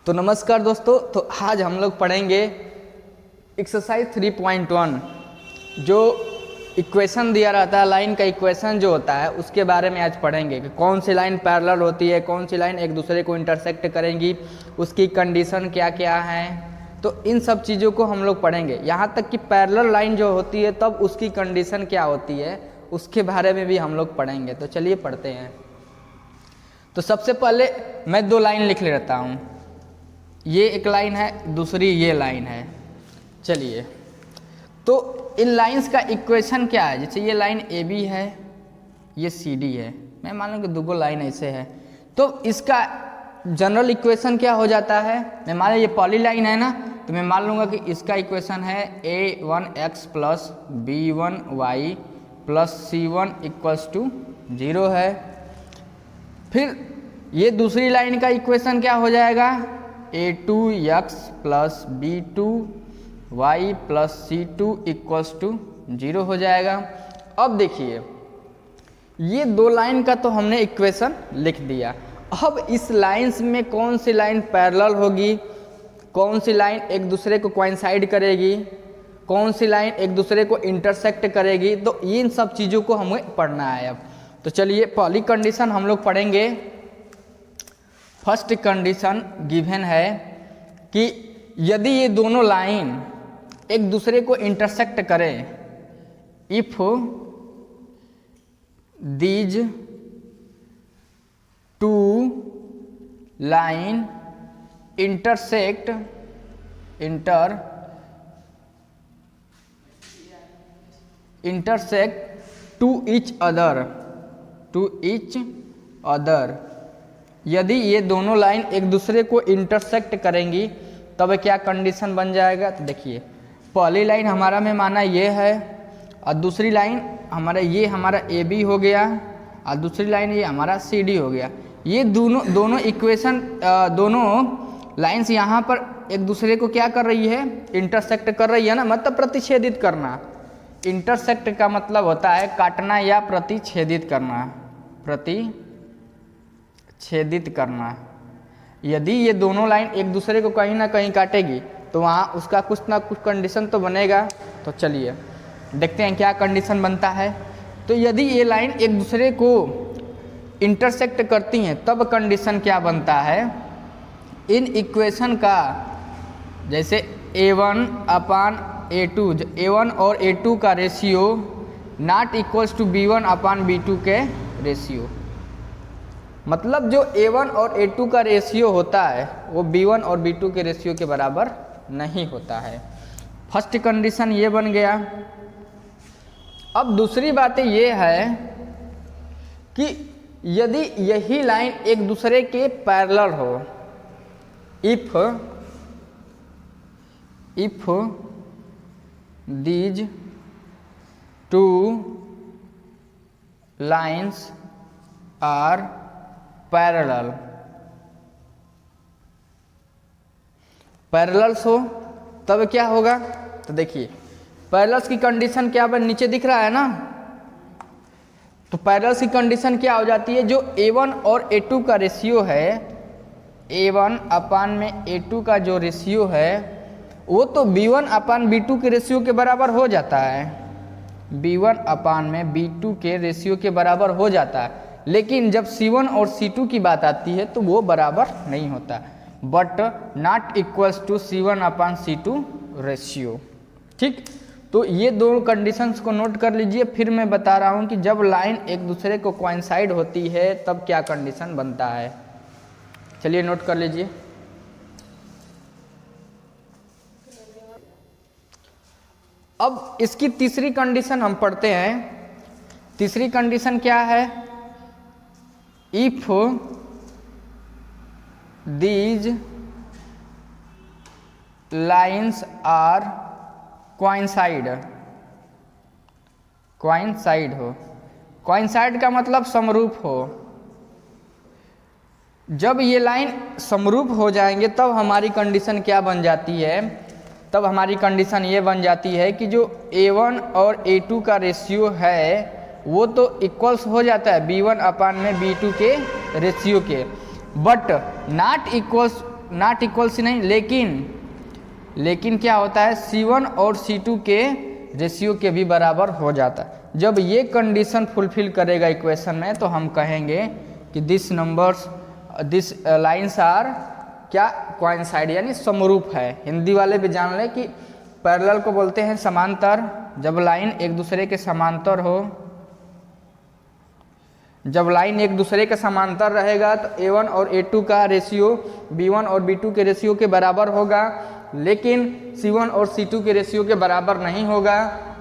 तो नमस्कार दोस्तों, तो आज हम लोग पढ़ेंगे एक्सरसाइज 3.1 जो इक्वेशन दिया रहता है, लाइन का इक्वेशन जो होता है उसके बारे में आज पढ़ेंगे कि कौन सी लाइन पैरेलल होती है, कौन सी लाइन एक दूसरे को इंटरसेक्ट करेंगी, उसकी कंडीशन क्या क्या है। तो इन सब चीज़ों को हम लोग पढ़ेंगे, यहाँ तक कि पैरेलल लाइन जो होती है तब उसकी कंडीशन क्या होती है उसके बारे में भी हम लोग पढ़ेंगे। तो चलिए पढ़ते हैं। तो सबसे पहले मैं दो लाइन लिख लेता हूँ, ये एक लाइन है, दूसरी ये लाइन है। चलिए, तो इन लाइंस का इक्वेशन क्या है। जैसे ये लाइन ए बी है, ये सी डी है, मैं मान लूँ कि दो लाइन ऐसे है, तो इसका जनरल इक्वेशन क्या हो जाता है। मैं मान लो ये पॉली लाइन है ना, तो मैं मान लूँगा कि इसका इक्वेशन है a1x plus b1y plus c1 equals to 0 है। फिर ये दूसरी लाइन का इक्वेशन क्या हो जाएगा, a2x plus b2y plus c2 equals to 0 हो जाएगा। अब देखिए, ये दो लाइन का तो हमने इक्वेशन लिख दिया। अब इस लाइंस में कौन सी लाइन पैरेलल होगी, कौन सी लाइन एक दूसरे को कोइंसाइड करेगी, कौन सी लाइन एक दूसरे को इंटरसेक्ट करेगी, तो इन सब चीज़ों को हमें पढ़ना है। अब तो चलिए पहली कंडीशन हम लोग पढ़ेंगे। फर्स्ट कंडीशन गिवन है कि यदि ये दोनों लाइन एक दूसरे को इंटरसेक्ट करें, if these two line intersect to each other, यदि ये दोनों लाइन एक दूसरे को इंटरसेक्ट करेंगी तब क्या कंडीशन बन जाएगा। तो देखिए, पहली लाइन हमारा में माना ये है और दूसरी लाइन हमारा ये हमारा ए बी हो गया और दूसरी लाइन ये हमारा सी डी हो गया। ये दोनों इक्वेशन दोनों लाइंस यहाँ पर एक दूसरे को क्या कर रही है, इंटरसेक्ट कर रही है ना, मतलब प्रतिच्छेदित करना। इंटरसेक्ट का मतलब होता है काटना या प्रतिच्छेदित करना। यदि ये दोनों लाइन एक दूसरे को कहीं ना कहीं काटेगी तो वहाँ उसका कुछ ना कुछ कंडीशन तो बनेगा। तो चलिए देखते हैं क्या कंडीशन बनता है। तो यदि ये लाइन एक दूसरे को इंटरसेक्ट करती हैं तब कंडीशन क्या बनता है। इन इक्वेशन का जैसे a1 अपान a2, a1 और a2 का ratio not equals to b1 upon b2 के रेशियो, मतलब जो a1 और a2 का रेशियो होता है वो b1 और b2 के रेशियो के बराबर नहीं होता है। फर्स्ट कंडीशन ये बन गया। अब दूसरी बात ये है कि यदि यही लाइन एक दूसरे के पैरेलल हो, if these two lines are parallels हो तब क्या होगा। तो देखिए पैरेलल्स की कंडीशन क्या बन, नीचे दिख रहा है ना, तो पैरेलल्स की कंडीशन क्या हो जाती है, जो a1 और a2 का रेशियो है, a1 अपान में a2 का जो रेशियो है वो तो b1 अपान b2 के रेशियो के बराबर हो जाता है, b1 अपान में b2 के रेशियो के बराबर हो जाता है। लेकिन जब c1 और c2 की बात आती है तो वो बराबर नहीं होता, but not equals to c1 upon c2 ratio. ठीक, तो ये दो कंडीशंस को नोट कर लीजिए। फिर मैं बता रहा हूँ कि जब लाइन एक दूसरे को कोइंसाइड होती है तब क्या कंडीशन बनता है। चलिए नोट कर लीजिए। अब इसकी तीसरी कंडीशन हम पढ़ते हैं। तीसरी कंडीशन क्या है, if these lines are coincide हो। कोइंसाइड का मतलब समरूप हो। जब ये लाइन समरूप हो जाएंगे तब हमारी कंडीशन क्या बन जाती है, तब हमारी कंडीशन ये बन जाती है कि जो a1 और a2 का रेशियो है वो तो इक्वल्स हो जाता है b1 अपान में b2 के रेशियो के, but not equals not equal से नहीं, लेकिन क्या होता है C1 और C2 के रेशियो के भी बराबर हो जाता है। जब ये कंडीशन फुलफिल करेगा इक्वेशन में तो हम कहेंगे कि दिस लाइन्स आर क्या कोइंसाइड यानी समरूप है। हिंदी वाले भी जान लें कि पैरेलल को बोलते हैं समांतर। जब लाइन एक दूसरे के समांतर हो, जब लाइन एक दूसरे के समांतर रहेगा तो A1 और A2 का रेशियो B1 और B2 के रेशियो के बराबर होगा, लेकिन C1 और C2 के रेशियो के बराबर नहीं होगा।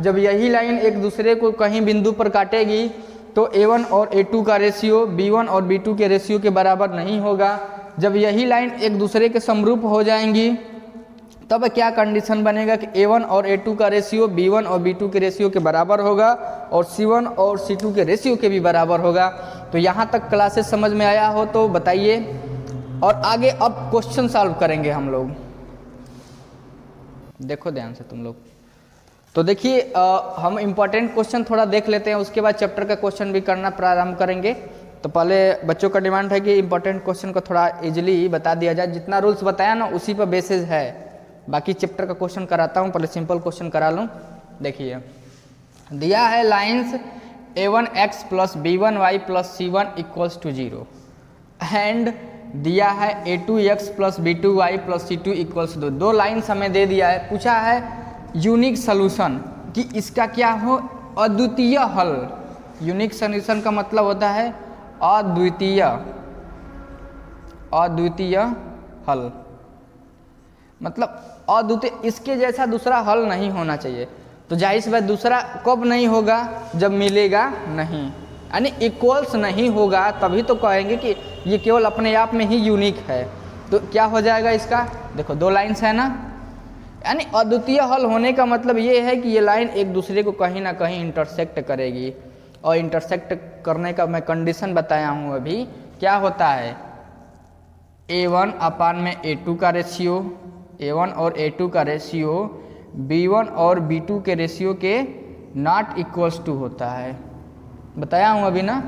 जब यही लाइन एक दूसरे को कहीं बिंदु पर काटेगी तो A1 और A2 का रेशियो B1 और B2 के रेशियो के बराबर नहीं होगा। जब यही लाइन एक दूसरे के समरूप हो जाएंगी तब क्या कंडीशन बनेगा कि A1 और A2 का रेशियो B1 और B2 के रेशियो के बराबर होगा और C1 और C2 के रेशियो के भी बराबर होगा। तो यहाँ तक क्लासेस समझ में आया हो तो बताइए, और आगे अब क्वेश्चन सॉल्व करेंगे हम लोग। देखो ध्यान से तुम लोग। तो देखिए हम इम्पोर्टेंट क्वेश्चन थोड़ा देख लेते हैं, उसके बाद चैप्टर का क्वेश्चन भी करना प्रारंभ करेंगे। तो पहले बच्चों का डिमांड है कि इम्पोर्टेंट क्वेश्चन को थोड़ा इजीली बता दिया जाए। जितना रूल्स बताया ना उसी पर बेसिस है, बाकी चैप्टर का क्वेश्चन कराता हूँ, पहले सिंपल क्वेश्चन करा लूँ। देखिए दिया है lines A1x plus B1y plus C1 equals to 0 and दिया है A2x plus B2y plus C2 equals 2। दो लाइन्स हमें दे दिया है, पूछा है यूनिक सॉल्यूशन कि इसका क्या हो अद्वितीय हल। यूनिक सॉल्यूशन का मतलब होता है अद्वितीय हल, मतलब अद्वितीय, इसके जैसा दूसरा हल नहीं होना चाहिए। तो जाहिर सी बात दूसरा कब नहीं होगा, जब मिलेगा नहीं, यानी इक्वल्स नहीं होगा, तभी तो कहेंगे कि ये केवल अपने आप में ही यूनिक है। तो क्या हो जाएगा इसका, देखो दो लाइन्स है ना, यानी अद्वितीय हल होने का मतलब ये है कि ये लाइन एक दूसरे को कहीं ना कहीं इंटरसेक्ट करेगी, और इंटरसेक्ट करने का मैं कंडीशन बताया हूँ अभी। क्या होता है A1 अपान में A2 का रेशियो, A1 और A2 का रेशियो B1 और B2 के रेशियो के नॉट इक्वल्स टू होता है, बताया हूँ अभी ना।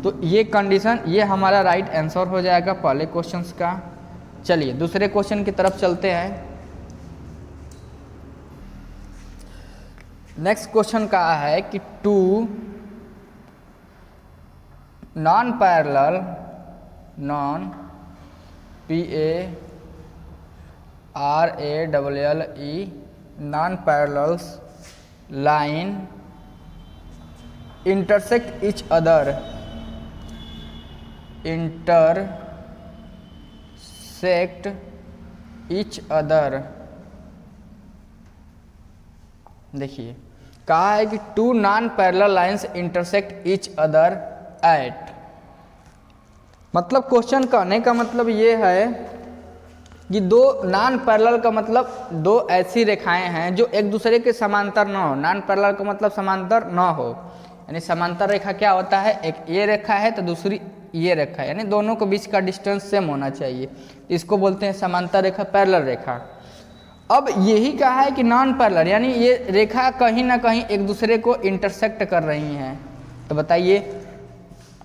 तो ये कंडीशन, ये हमारा राइट आंसर हो जाएगा पहले क्वेश्चंस का। चलिए दूसरे क्वेश्चन की तरफ चलते हैं। नेक्स्ट क्वेश्चन का है कि two non parallel non parallels line intersect each other। देखिए कहा है कि two non parallel lines intersect each other at, मतलब क्वेश्चन कहने का मतलब ये है कि दो नॉन पैरेलल का मतलब दो ऐसी रेखाएं हैं जो एक दूसरे के समांतर न हो। नॉन पैरेलल का मतलब समांतर न हो, यानी समांतर रेखा क्या होता है, एक ये रेखा है तो दूसरी ये रेखा है, यानी दोनों के बीच का डिस्टेंस सेम होना चाहिए। इसको बोलते हैं समांतर रेखा, पैरेलल रेखा। अब यही कहा है कि नॉन पैरेलल, यानी ये रेखा कहीं ना कहीं एक दूसरे को इंटरसेक्ट कर रही हैं। तो बताइए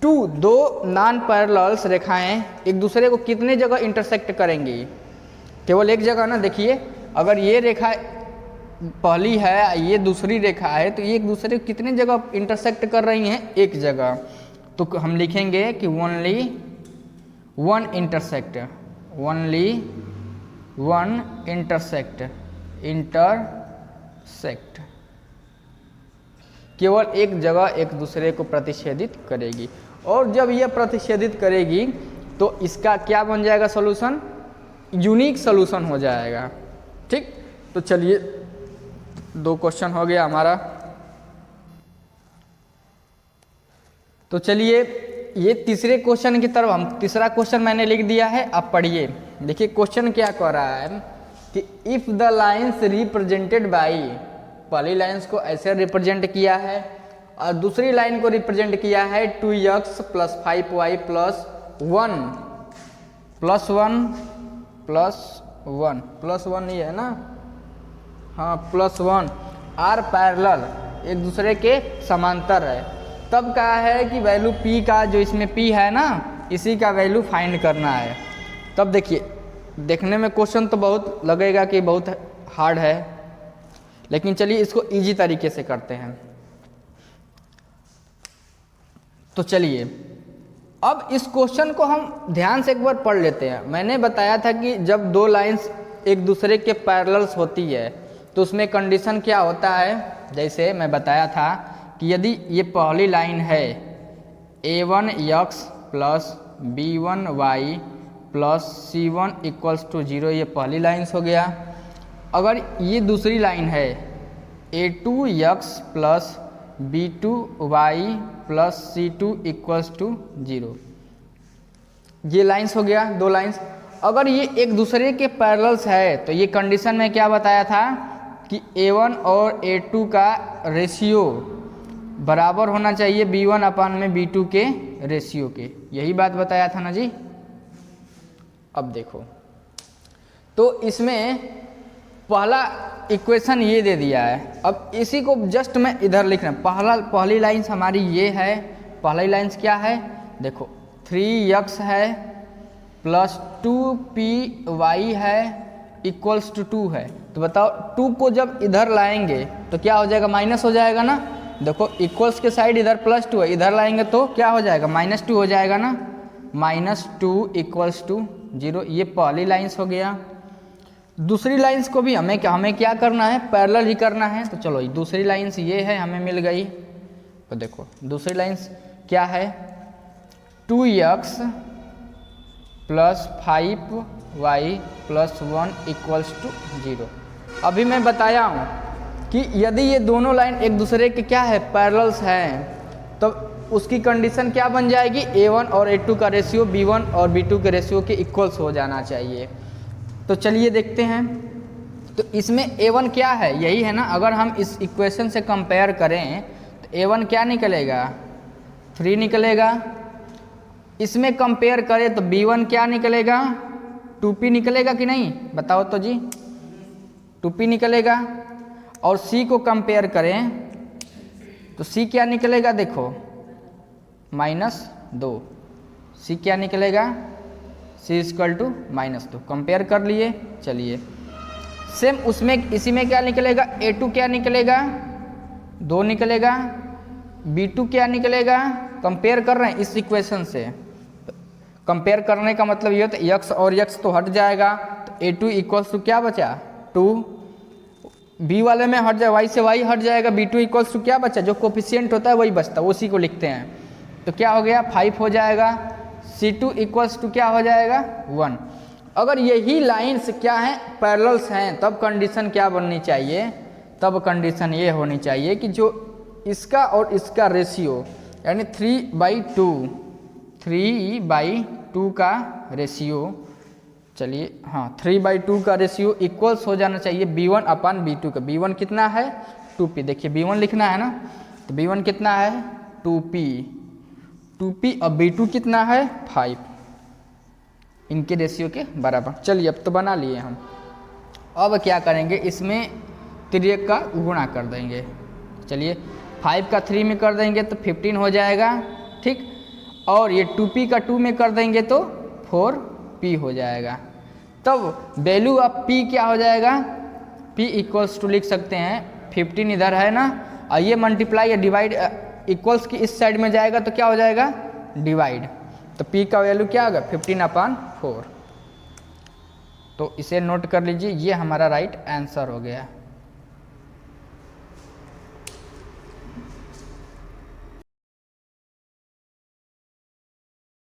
दो नॉन पैरेलल्स रेखाएं एक दूसरे को कितने जगह इंटरसेक्ट करेंगी, केवल एक जगह ना। देखिए अगर ये रेखा पहली है, ये दूसरी रेखा है, तो ये एक दूसरे को कितने जगह इंटरसेक्ट कर रही हैं, एक जगह। तो हम लिखेंगे कि ओनली वन इंटरसेक्ट, केवल एक जगह एक दूसरे को प्रतिच्छेदित करेगी। और जब यह प्रतिच्छेदित करेगी तो इसका क्या बन जाएगा सॉल्यूशन, यूनिक सॉल्यूशन हो जाएगा। ठीक, तो चलिए दो क्वेश्चन हो गया हमारा। तो चलिए ये तीसरे क्वेश्चन की तरफ, हम तीसरा क्वेश्चन मैंने लिख दिया है, आप पढ़िए। देखिए क्वेश्चन क्या कह रहा है कि if the lines represented by, पहली लाइन्स को ऐसे रिप्रेजेंट किया है और दूसरी लाइन को रिप्रेजेंट किया है 2x प्लस 5y प्लस 1 ये है ना, हाँ +1 आर पैरेलल, एक दूसरे के समांतर है। तब कहा है कि वैल्यू p का, जो इसमें p है ना, इसी का वैल्यू फाइंड करना है। तब देखिए देखने में क्वेश्चन तो बहुत लगेगा कि बहुत हार्ड है, लेकिन चलिए इसको इजी तरीके से करते हैं। तो चलिए अब इस क्वेश्चन को हम ध्यान से एक बार पढ़ लेते हैं। मैंने बताया था कि जब दो लाइंस एक दूसरे के पैरेलल्स होती है तो उसमें कंडीशन क्या होता है। जैसे मैं बताया था कि यदि ये पहली लाइन है a1x plus b1y plus c1 equals to 0, ये पहली लाइन्स हो गया। अगर ये दूसरी लाइन है a2x plus b2y plus c2 equals to 0, ये लाइन्स हो गया, दो लाइन्स। अगर ये एक दूसरे के पैरेलल्स है तो ये कंडीशन में क्या बताया था कि a1 और a2 का रेशियो बराबर होना चाहिए b1 अपान में b2 के रेशियो के, यही बात बताया था ना जी। अब देखो तो इसमें पहला इक्वेशन ये दे दिया है। अब इसी को जस्ट मैं इधर लिख रहा हूँ। पहली लाइन्स हमारी ये है, पहली लाइन्स क्या है देखो 3x है प्लस 2py है इक्वल्स टू 2 है। तो बताओ 2 को जब इधर लाएंगे तो क्या हो जाएगा, माइनस हो जाएगा ना। देखो इक्वल्स के साइड इधर +2 है, इधर लाएंगे तो क्या हो जाएगा, -2 हो जाएगा ना। -2 इक्वल्स टू 0, ये पहली लाइन्स हो गया। दूसरी लाइन्स को भी हमें क्या करना है, पैरेलल ही करना है। तो चलो दूसरी लाइन्स ये है, हमें मिल गई। तो देखो दूसरी लाइन्स क्या है 2x plus 5y plus 1 equals to 0। अभी मैं बताया हूँ कि यदि ये दोनों लाइन एक दूसरे के क्या है, पैरेलल्स हैं, तो उसकी कंडीशन क्या बन जाएगी, a1 और a2 का रेशियो b1 और b2 के रेशियो के इक्वल्स हो जाना चाहिए। तो चलिए देखते हैं। तो इसमें a1 क्या है, यही है ना। अगर हम इस इक्वेशन से कंपेयर करें तो a1 क्या निकलेगा, 3 निकलेगा। इसमें कंपेयर करें तो b1 क्या निकलेगा, 2p निकलेगा कि नहीं, बताओ तो जी, 2p निकलेगा। और c को कंपेयर करें तो c क्या निकलेगा, देखो -2, c क्या निकलेगा, c इक्वल टू -2। कंपेयर कर लिए। चलिए सेम उसमें इसी में क्या निकलेगा, a2 क्या निकलेगा, 2 निकलेगा। b2 क्या निकलेगा, कंपेयर कर रहे हैं इस इक्वेशन से। कंपेयर करने का मतलब ये होता है x और x तो हट जाएगा, तो a2 इक्वल्स टू क्या बचा, 2। b वाले में हट जाए, y से y हट जाएगा, b2 इक्वल्स टू क्या बचा, जो कोफिशिएंट होता है वही बचता है, उसी को लिखते हैं। तो क्या हो गया, 5 हो जाएगा। c2 इक्वल्स टू क्या हो जाएगा, 1। अगर यही लाइन्स क्या हैं, पैरेलल्स हैं, तब कंडीशन क्या बननी चाहिए, तब कंडीशन ये होनी चाहिए कि जो इसका और इसका रेशियो यानी 3/2 का रेशियो, चलिए हाँ 3/2 का रेशियो इक्वल्स हो जाना चाहिए b1 अपान b2 का। b1 कितना है, 2p। देखिए b1 लिखना है ना, तो b1 कितना है, 2p और b2 कितना है, 5, इनके रेशियो के बराबर। चलिए अब तो बना लिए हम। अब क्या करेंगे, इसमें 3 का गुणा कर देंगे। चलिए 5 का 3 में कर देंगे तो 15 हो जाएगा, ठीक। और ये 2p का 2 में कर देंगे तो 4p हो जाएगा। तब वैल्यू ऑफ p क्या हो जाएगा, p इक्वल्स टू लिख सकते हैं 15 इधर है ना, और ये मल्टीप्लाई या डिवाइड इक्वल्स की इस साइड में जाएगा तो क्या हो जाएगा, डिवाइड। तो p का वैल्यू क्या होगा, 15/4। तो इसे नोट कर लीजिए, ये हमारा राइट आंसर हो गया।